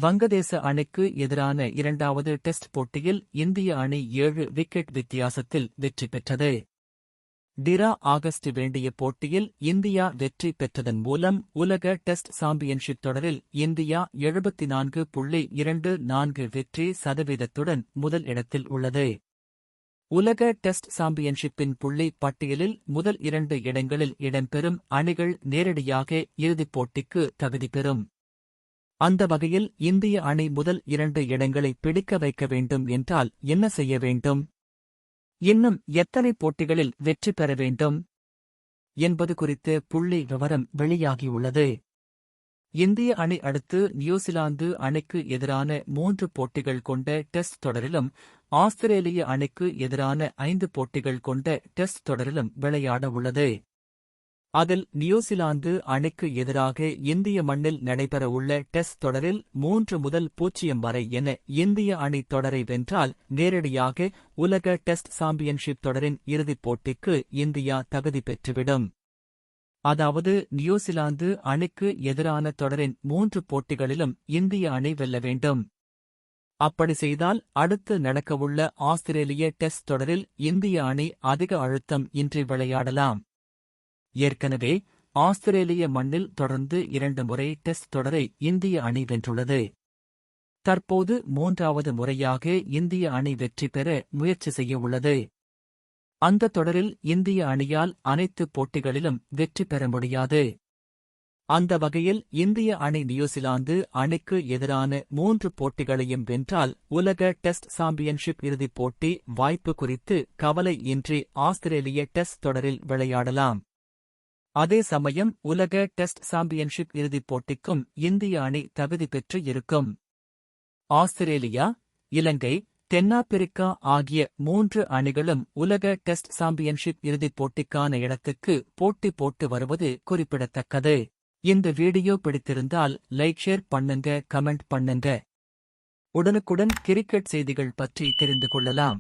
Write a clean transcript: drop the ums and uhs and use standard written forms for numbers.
வங்கதேச அணிக்கு எதிரான இரண்டாவது டெஸ்ட் போட்டியில் இந்திய அணி 7 விக்கெட் வித்தியாசத்தில் வெற்றி பெற்றது. டிரா ஆகஸ்ட் வேண்டிய போட்டியில் இந்தியா வெற்றி பெற்றதன் மூலம் உலக டெஸ்ட் சாம்பியன்ஷிப் தொடரில் இந்தியா 74.24 வெற்றி சதவீதத்துடன் முதல் இடத்தில் உள்ளது. உலக டெஸ்ட் சாம்பியன்ஷிப்பின் புள்ளி பட்டியலில் முதல் 2 இடங்களில் இடம்பெறும் அணிகள் நேரடியாக இறுதிப் போட்டிக்கு தகுதி பெறும். அந்த வகையில் இந்திய அணி முதல் 2 இடங்களை பிடிக்க வைக்க வேண்டும் என்றால் என்ன செய்ய வேண்டும்? இன்னும் எத்தனை போட்டிகளில் வெற்றி பெற வேண்டும் என்பது குறித்து புள்ளி விவரம் வெளியாகியுள்ளது. இந்திய அணி அடுத்து நியூசிலாந்து அணிக்கு எதிரான 3 போட்டிகள் கொண்ட டெஸ்ட் தொடரிலும் ஆஸ்திரேலிய அணிக்கு எதிரான 5 போட்டிகள் கொண்ட டெஸ்ட் தொடரிலும் விளையாட உள்ளது. அதில் நியூசிலாந்து அணிக்கு எதிராக இந்திய மண்ணில் நடைபெறவுள்ள டெஸ்ட் தொடரில் 3 முதல் 0 வரை என இந்திய அணி தொடரை வென்றால் நேரடியாக உலக டெஸ்ட் சாம்பியன்ஷிப் தொடரின் இறுதிப் போட்டிக்கு இந்தியா தகுதி பெற்றுவிடும். அதாவது நியூசிலாந்து அணிக்கு எதிரான தொடரின் 3 போட்டிகளிலும் இந்திய அணி வெல்ல வேண்டும். அப்படி செய்தால் அடுத்து நடக்கவுள்ள ஆஸ்திரேலிய டெஸ்ட் தொடரில் இந்திய அணி அதிக அழுத்தம் இன்றி விளையாடலாம். ஏற்கனவே ஆஸ்திரேலிய மண்ணில் தொடர்ந்து 2 முறை டெஸ்ட் தொடரை இந்திய அணி வென்றுள்ளது. தற்போது 3வது முறையாக இந்திய அணி வெற்றி பெற முயற்சி செய்ய உள்ளது. அந்த தொடரில் இந்திய அணியால் அனைத்து போட்டிகளிலும் வெற்றி பெற முடியாது. அந்த வகையில் இந்திய அணி நியூசிலாந்து அணிக்கு எதிரான 3 போட்டிகளையும் வென்றால் உலக டெஸ்ட் சாம்பியன்ஷிப் இறுதிப் போட்டி வாய்ப்பு குறித்து கவலை இன்றி ஆஸ்திரேலிய டெஸ்ட் தொடரில் விளையாடலாம். அதே சமயம் உலக டெஸ்ட் சாம்பியன்ஷிப் இறுதிப் போட்டிக்கும் இந்திய அணி தகுதி பெற்று இருக்கும். ஆஸ்திரேலியா, இலங்கை, தென்னாப்பிரிக்கா ஆகிய 3 அணிகளும் உலக டெஸ்ட் சாம்பியன்ஷிப் இறுதிப் போட்டிக்கான இடத்துக்கு போட்டி போட்டு வருவது குறிப்பிடத்தக்கது. இந்த வீடியோ பிடித்திருந்தால் லைக் ஷேர் பண்ணுங்க, கமெண்ட் பண்ணுங்க. உடனுக்குடன் கிரிக்கெட் செய்திகள் பற்றி தெரிந்து கொள்ளலாம்.